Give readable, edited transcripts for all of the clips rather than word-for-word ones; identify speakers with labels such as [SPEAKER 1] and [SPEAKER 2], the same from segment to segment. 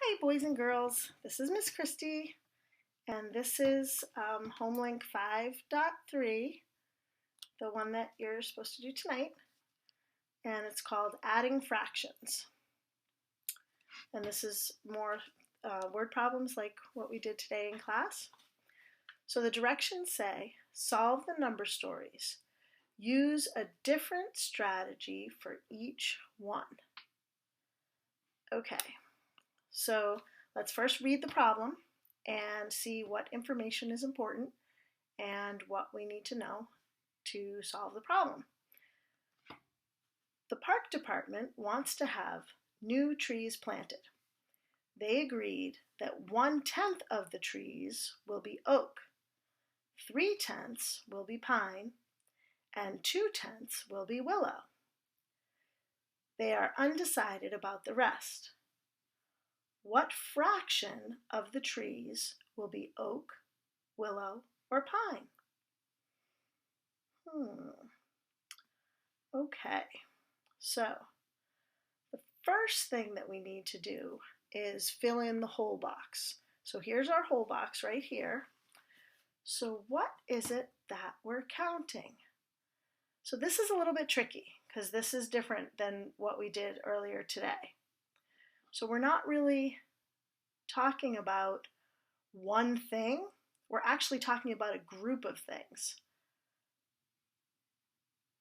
[SPEAKER 1] Hi, boys and girls. This is Miss Christie, and this is Homelink 5.3, the one that you're supposed to do tonight, and it's called Adding Fractions. And this is more word problems like what we did today in class. So the directions say, solve the number stories. Use a different strategy for each one. Okay. So let's first read the problem and see what information is important and what we need to know to solve the problem. The park department wants to have new trees planted. They agreed that 1/10 of the trees will be oak, 3/10 will be pine, and 2/10 will be willow. They are undecided about the rest. What fraction of the trees will be oak, willow, or pine? Okay, so the first thing that we need to do is fill in the whole box. So here's our whole box right here. So what is it that we're counting? So this is a little bit tricky because this is different than what we did earlier today. So we're not really talking about one thing. We're actually talking about a group of things.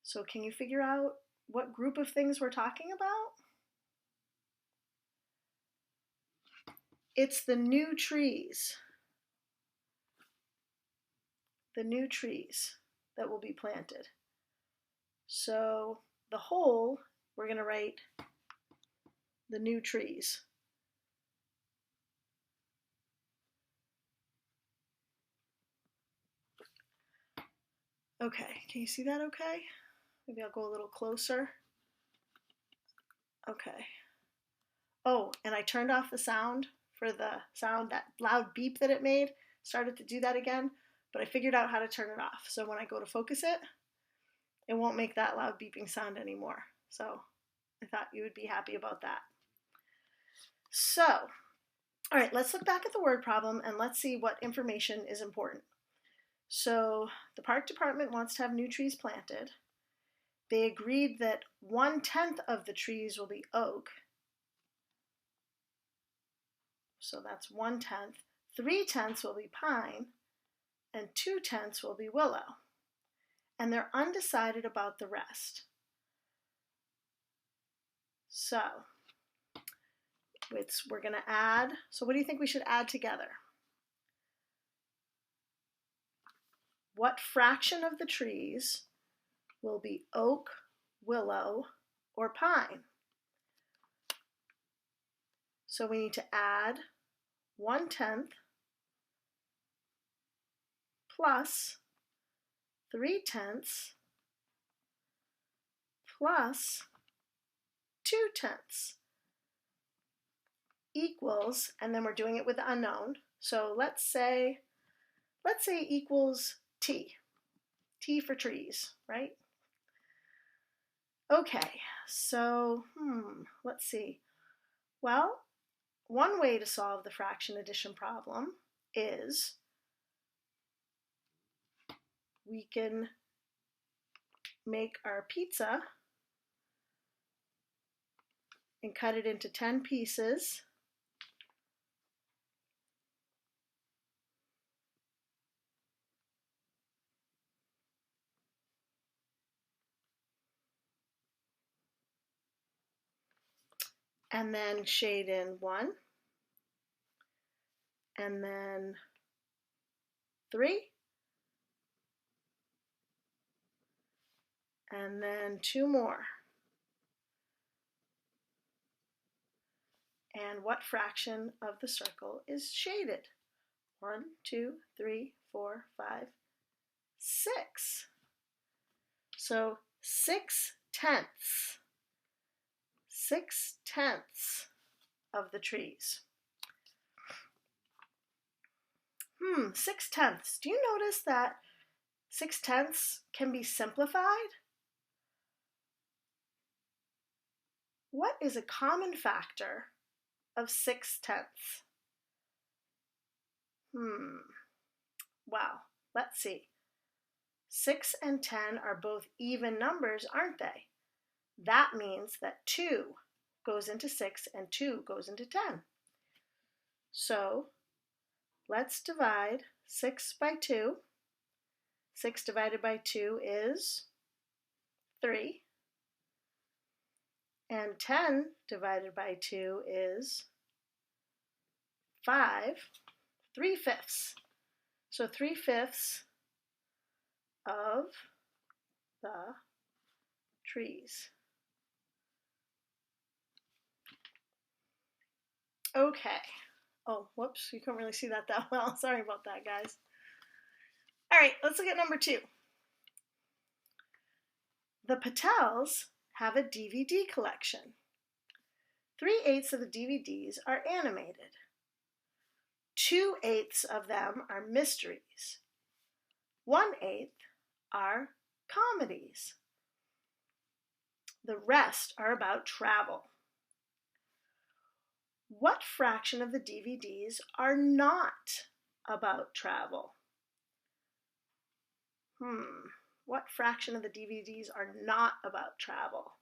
[SPEAKER 1] So can you figure out what group of things we're talking about? It's the new trees. The new trees that will be planted. So the whole, we're going to write the new trees. Okay, can you see that okay? Maybe I'll go a little closer. Okay. Oh, and I turned off the sound for the sound, that loud beep that it made. Started to do that again, but I figured out how to turn it off. So when I go to focus it, it won't make that loud beeping sound anymore. So I thought you would be happy about that. So, all right, let's look back at the word problem and let's see what information is important. So the park department wants to have new trees planted. They agreed that 1/10 of the trees will be oak. So that's 1/10. 3/10 will be pine, and 2/10 will be willow. And they're undecided about the rest. So we're going to add. So what do you think we should add together? What fraction of the trees will be oak, willow, or pine? So we need to add 1/10 plus 3/10 plus 2/10 equals, and then we're doing it with the unknown. So let's say equals T. T for trees, right? Okay, so let's see. Well, one way to solve the fraction addition problem is we can make our pizza and cut it into 10 pieces. And then shade in 1, and then 3, and then 2 more. And what fraction of the circle is shaded? 1, 2, 3, 4, 5, 6. So 6/10. 6/10 of the trees. 6/10. Do you notice that 6/10 can be simplified? What is a common factor of 6/10? Well, let's see. 6 and 10 are both even numbers, aren't they? That means that 2 goes into 6 and 2 goes into 10. So let's divide 6 by 2. 6 divided by 2 is 3. And 10 divided by 2 is 5. 3/5. So 3/5 of the trees. Okay. Oh, whoops, you couldn't really see that well. Sorry about that, guys. All right, let's look at number 2. The Patels have a DVD collection. 3/8 of the DVDs are animated. 2/8 of them are mysteries. 1/8 are comedies. The rest are about travel. What fraction of the DVDs are not about travel? What fraction of the DVDs are not about travel?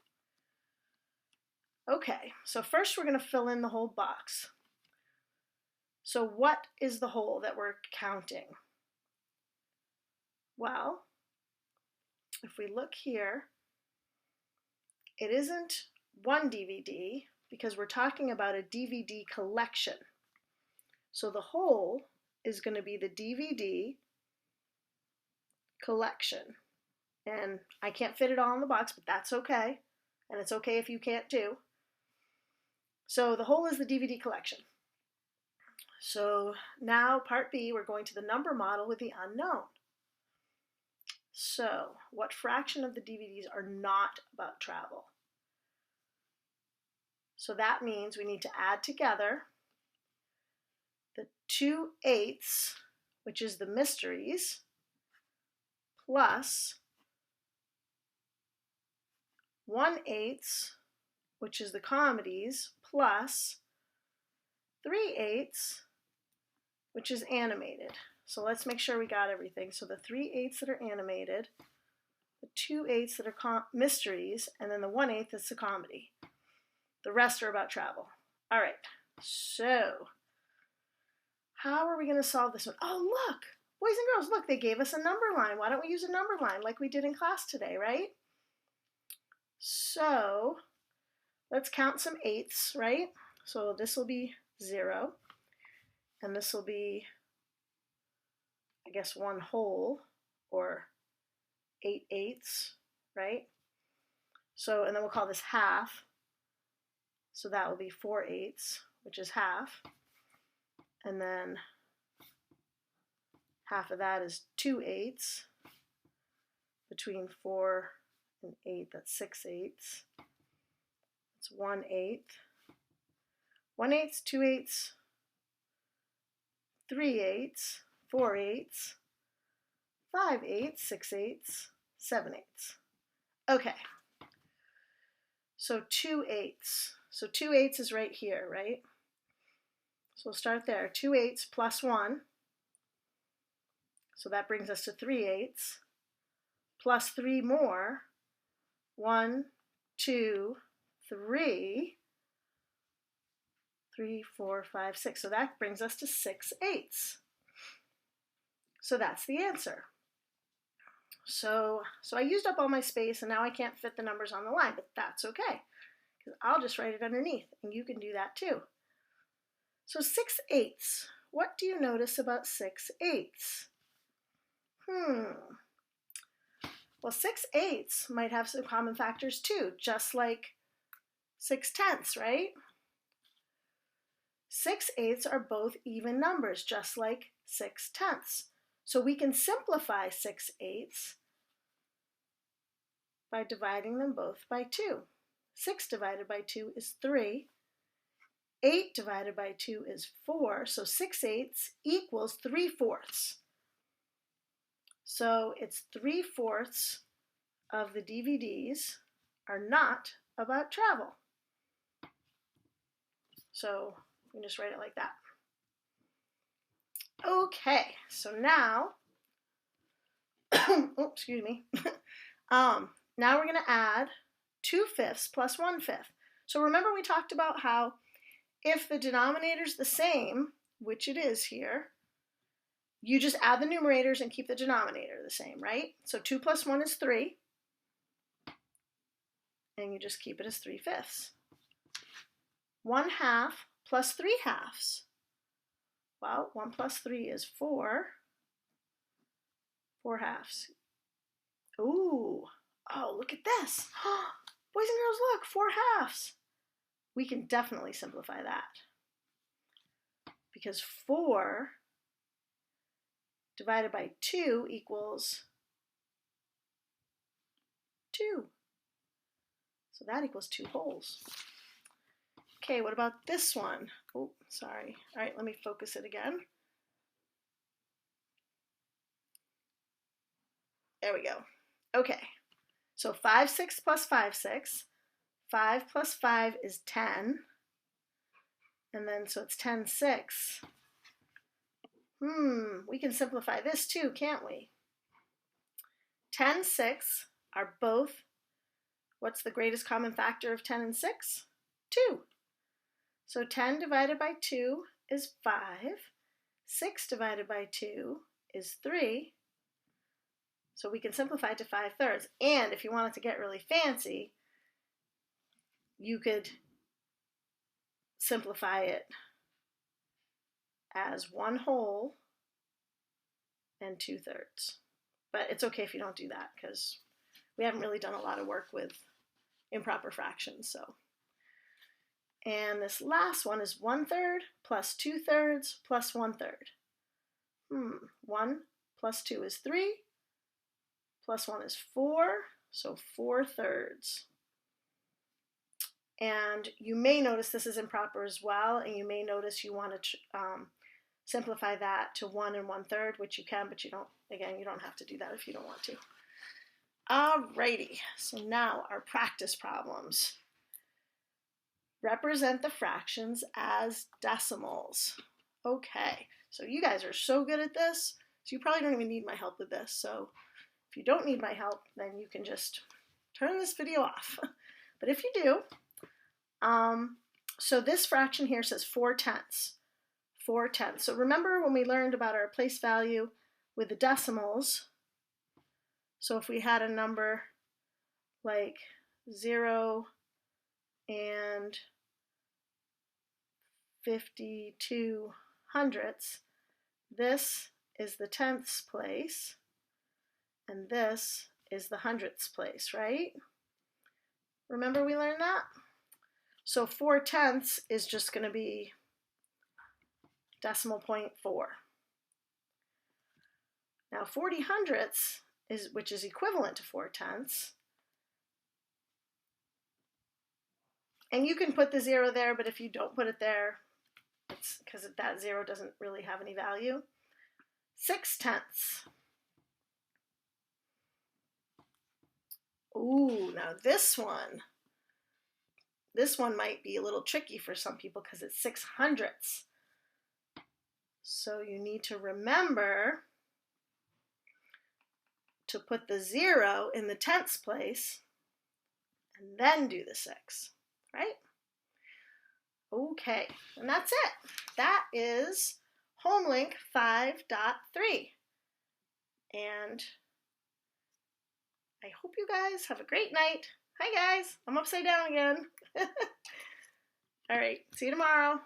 [SPEAKER 1] Okay, so first we're going to fill in the whole box. So what is the whole that we're counting? Well, if we look here, it isn't one DVD because we're talking about a DVD collection. So the whole is going to be the DVD collection. And I can't fit it all in the box, but that's okay. And it's okay if you can't too. So the whole is the DVD collection. So now part B, we're going to the number model with the unknown. So what fraction of the DVDs are not about travel? So that means we need to add together the 2/8, which is the mysteries, plus 1/8, which is the comedies, plus 3/8, which is animated. So let's make sure we got everything. So the 3/8 that are animated, the 2/8 that are mysteries, and then the 1/8 that's the comedy. The rest are about travel. All right, so how are we going to solve this one? Oh, look, boys and girls, look, they gave us a number line. Why don't we use a number line like we did in class today, right? So let's count some 8s, right? So this will be 0, and this will be, I guess, 1 whole, or 8/8, right? So, and then we'll call this half. So that will be 4/8, which is half. And then half of that is 2/8. Between 4 and 8, that's 6/8. It's 1/8. 1/8, 2/8, 3/8, 4/8, 5/8, 6/8, 7/8. Okay. So 2/8. So 2/8 is right here, right? So we'll start there. 2/8 plus 1. So that brings us to 3/8. Plus 3 more. 1, 2, 3. 3, 4, 5, 6. So that brings us to 6/8. So that's the answer. So I used up all my space and now I can't fit the numbers on the line, but that's okay, because I'll just write it underneath and you can do that too. So 6/8. What do you notice about 6/8? Well, 6/8 might have some common factors too, just like 6/10, right? 6/8 are both even numbers, just like 6/10. So we can simplify 6/8 by dividing them both by 2. 6 divided by 2 is 3. 8 divided by 2 is 4. So 6/8 equals 3/4. So it's 3/4 of the DVDs are not about travel. So we can just write it like that. Okay, so now, oh, excuse me. Now we're going to add 2/5 plus 1/5. So remember we talked about how if the denominator is the same, which it is here, you just add the numerators and keep the denominator the same, right? So 2 plus 1 is 3, and you just keep it as 3/5. 1/2 plus 3/2. Well, 1 plus 3 is 4. 4/2. Ooh, oh, look at this. Boys and girls, look, 4/2. We can definitely simplify that. Because 4 divided by 2 equals 2. So that equals 2 wholes. Okay, what about this one? Oh, sorry. All right, let me focus it again. There we go. Okay, so 5/6 plus 5/6. 5 plus 5 is 10. And then, so it's 10/6. We can simplify this too, can't we? 10/6 are both, what's the greatest common factor of 10 and 6? 2. So 10 divided by 2 is 5. 6 divided by 2 is 3. So we can simplify it to 5/3. And if you wanted to get really fancy, you could simplify it as 1 whole and 2/3. But it's okay if you don't do that because we haven't really done a lot of work with improper fractions. So, and this last one is 1/3 plus 2/3 plus 1/3. 1 plus 2 is 3, plus 1 is 4, so 4/3. And you may notice this is improper as well, and you may notice you want to simplify that to 1 and 1/3, which you can, but you don't, again, you don't have to do that if you don't want to. Alrighty, so now our practice problems. Represent the fractions as decimals. Okay, so you guys are so good at this, so you probably don't even need my help with this. So if you don't need my help, then you can just turn this video off. But if you do, so this fraction here says 4/10. 4/10. So remember when we learned about our place value with the decimals, so if we had a number like 0 and 52 hundredths, this is the tenths place, and this is the hundredths place, right? Remember we learned that? So 4/10 is just going to be decimal point 4. Now 40 hundredths, which is equivalent to 4/10. And you can put the 0 there, but if you don't put it there, it's because that 0 doesn't really have any value. 6/10. Ooh, now this one might be a little tricky for some people because it's 6 hundredths. So you need to remember to put the 0 in the tenths place and then do the 6, right? Okay, and that's it. That is HomeLink 5.3. And I hope you guys have a great night. Hi guys, I'm upside down again. All right, see you tomorrow.